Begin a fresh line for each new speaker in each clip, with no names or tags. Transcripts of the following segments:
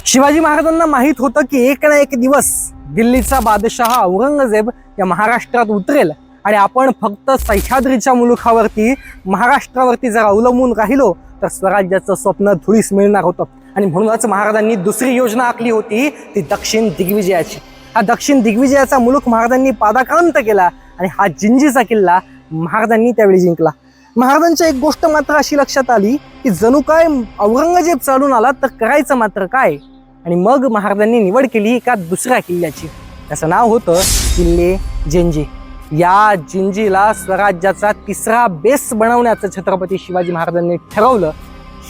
शिवाजी महाराजांना माहित होतं की एक ना एक दिवस दिल्लीचा बादशाह औरंगजेब या महाराष्ट्रात उतरेल आणि आपण फक्त सह्याद्रीच्या मुलुखावरती महाराष्ट्रावरती जर अवलंबून राहिलो तर स्वराज्याचं स्वप्न धुळीस मिळणार होतं। आणि म्हणूनच महाराजांनी दुसरी योजना आखली होती ती दक्षिण दिग्विजयाची। हा दक्षिण दिग्विजयाचा मुलुख महाराजांनी पादाक्रांत केला आणि हा जिंजीचा किल्ला महाराजांनी त्यावेळी जिंकला। महाराजांच्या एक गोष्ट मात्र अशी लक्षात आली की जणू काय औरंगजेब चालून आला तर करायचं मात्र काय। आणि मग महाराजांनी निवड केली एका दुसऱ्या किल्ल्याची, त्याचं नाव होतं किल्ले जिंजी। या जिंजीला स्वराज्याचा तिसरा बेस बनवण्याचं छत्रपती शिवाजी महाराजांनी ठरवलं।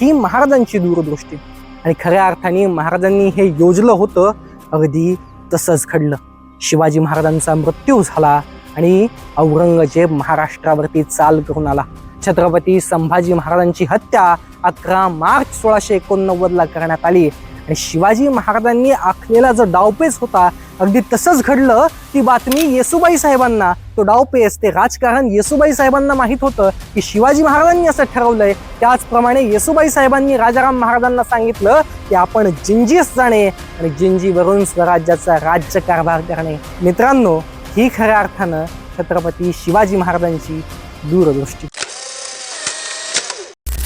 ही महाराजांची दूरदृष्टी आणि खऱ्या अर्थाने महाराजांनी हे योजलं होतं। अगदी तसंच घडलं। शिवाजी महाराजांचा मृत्यू झाला आणि औरंगजेब महाराष्ट्रावरती चाल करून आला। छत्रपती संभाजी महाराजांची हत्या 11 मार्च 1689 करण्यात आली आणि शिवाजी महाराजांनी आखलेला जो डावपेच होता अगदी तसंच घडलं। ती बातमी येसुबाई साहेबांना, तो डावपेच, ते राजकारण येसुबाई साहेबांना माहित होतं की शिवाजी महाराजांनी असं ठरवलंय। त्याचप्रमाणे येसुबाई साहेबांनी राजाराम महाराजांना सांगितलं की आपण जिंजीस जाणे आणि जिंजीवरून स्वराज्याचा राज्यकारभार करणे। मित्रांनो, ही खऱ्या अर्थानं छत्रपती शिवाजी महाराजांची दूरदृष्टी।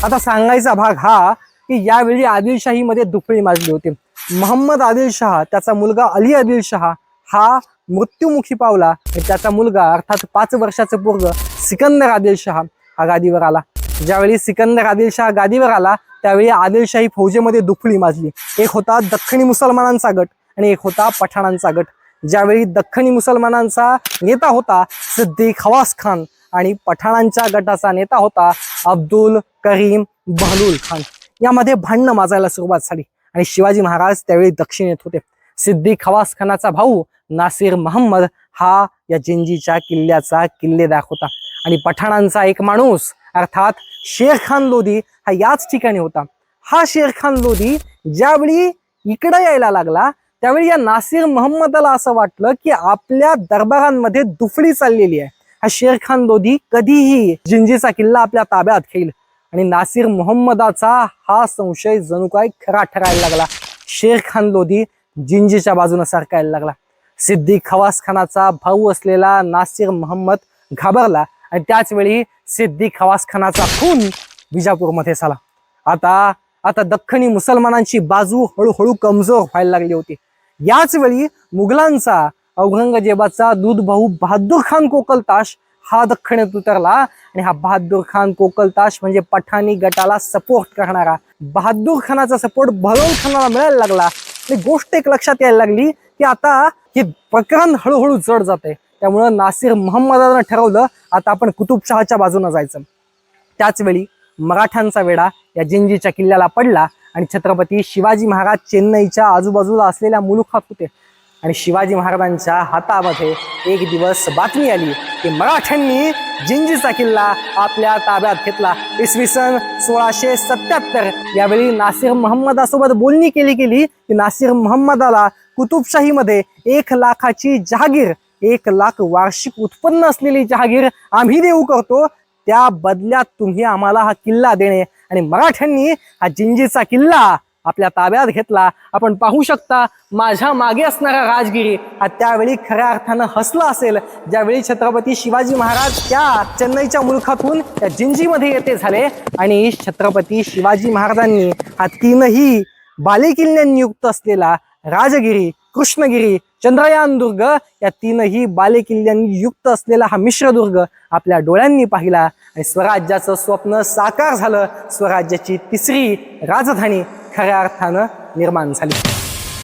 आता सांगायचा भाग हा की यावेळी आदिलशाहीमध्ये दुफळी माजली होती। मोहम्मद आदिलशाह, त्याचा मुलगा अली आदिलशाह हा मृत्युमुखी पावला आणि त्याचा मुलगा अर्थात 5 वर्षाचं पोरग सिकंदर आदिलशाह हा गादीवर आला। ज्यावेळी सिकंदर आदिलशाह गादीवर आला त्यावेळी आदिलशाही फौजेमध्ये दुफळी माजली। एक होता दख्खनी मुसलमानांचा गट आणि एक होता पठाणांचा गट। ज्यावेळी दख्खनी मुसलमानांचा नेता होता सिद्दीक खवास खान आणि पठाणांच्या गटाचा नेता होता अब्दुल करीम बहलूल खान, यामध्ये भांडणं माजायला सुरुवात झाली आणि शिवाजी महाराज त्यावेळी दक्षिणेत होते। सिद्दीक खवास खानाचा भाऊ नासिर महम्मद हा या जिंजीच्या किल्ल्याचा किल्लेदार होता आणि पठाणांचा एक माणूस अर्थात शेर खान लोधी हा याच ठिकाणी होता। हा शेर खान लोधी ज्यावेळी इकडे यायला लागला त्यावेळी या नासिर महम्मदला असं वाटलं की आपल्या दरबारांमध्ये दुफळी चाललेली आहे। हा शेर खान लोधी कधीही जिंजीचा किल्ला आपल्या ताब्यात घेईल आणि नासिर मोहम्मदाचा हा संशय जणू काय खरा ठरायला लागला। शेर खान लोधी जिंजीच्या बाजूने सरकायला लागला। सिद्दीक खवास खानाचा भाऊ असलेला नासिर मोहम्मद घाबरला आणि त्याच वेळी सिद्दीक खवास खानाचा खून विजापूरमध्ये झाला। आता दख्खनी मुसलमानांची बाजू हळूहळू कमजोर व्हायला लागली होती। याच वेळी मुघलांचा औरंगजेबाचा दूध भाऊ बहादूर खान कोकलताश हा दख्खनेत उतरला आणि हा बहादूर खान कोकलताश म्हणजे पठाणी गटाला सपोर्ट करणारा। बहादूर खानाचा सपोर्ट बहलोल खानाला मिळायला लागला। गोष्ट एक लक्षात यायला लागली की आता हे प्रकरण हळूहळू जड जाते। त्यामुळे नासिर मोहम्मदानं ठरवलं आता आपण कुतुबशहाच्या बाजूने जायचं। त्याच वेळी मराठ्यांचा वेढा या जिंजीच्या किल्ल्याला पडला आणि छत्रपती शिवाजी महाराज चेन्नईच्या आजूबाजूला असलेल्या मुलुखात होते आणि शिवाजी महाराजांच्या हातामध्ये एक दिवस बातमी आली की मराठ्यांनी जिंजीचा किल्ला आपल्या ताब्यात घेतला। इसवी सन 1677 यावेळी नासिर मोहम्मदासोबत बोलणी केली की नासिर मोहम्मदाला कुतुबशाहीमध्ये 1 लाखाची जहागीर, 1 लाख वार्षिक उत्पन्न असलेली जहागीर आम्ही देऊ करतो, त्या बदल्यात तुम्ही आम्हाला हा किल्ला देणे। आणि मराठ्यांनी हा जिंजीचा किल्ला आपल्या ताब्यात घेतला। आपण पाहू शकता माझ्या मागे असणारा राजगिरी हा त्यावेळी खऱ्या अर्थानं हसला असेल ज्यावेळी छत्रपती शिवाजी महाराज त्या चेन्नईच्या मुलखातून त्या जिंजीमध्ये येते झाले आणि छत्रपती शिवाजी महाराजांनी हा 3ही बालेकिल्ल्यांनी युक्त असलेला राजगिरी, कृष्णगिरी, चंद्रयान दुर्ग या 3ही बालेकिल्ल्यांनी युक्त असलेला हा मिश्रदुर्ग आपल्या डोळ्यांनी पाहिला आणि स्वराज्याचं स्वप्न साकार झालं। स्वराज्याची तिसरी राजधानी खऱ्या अर्थानं निर्माण झाली।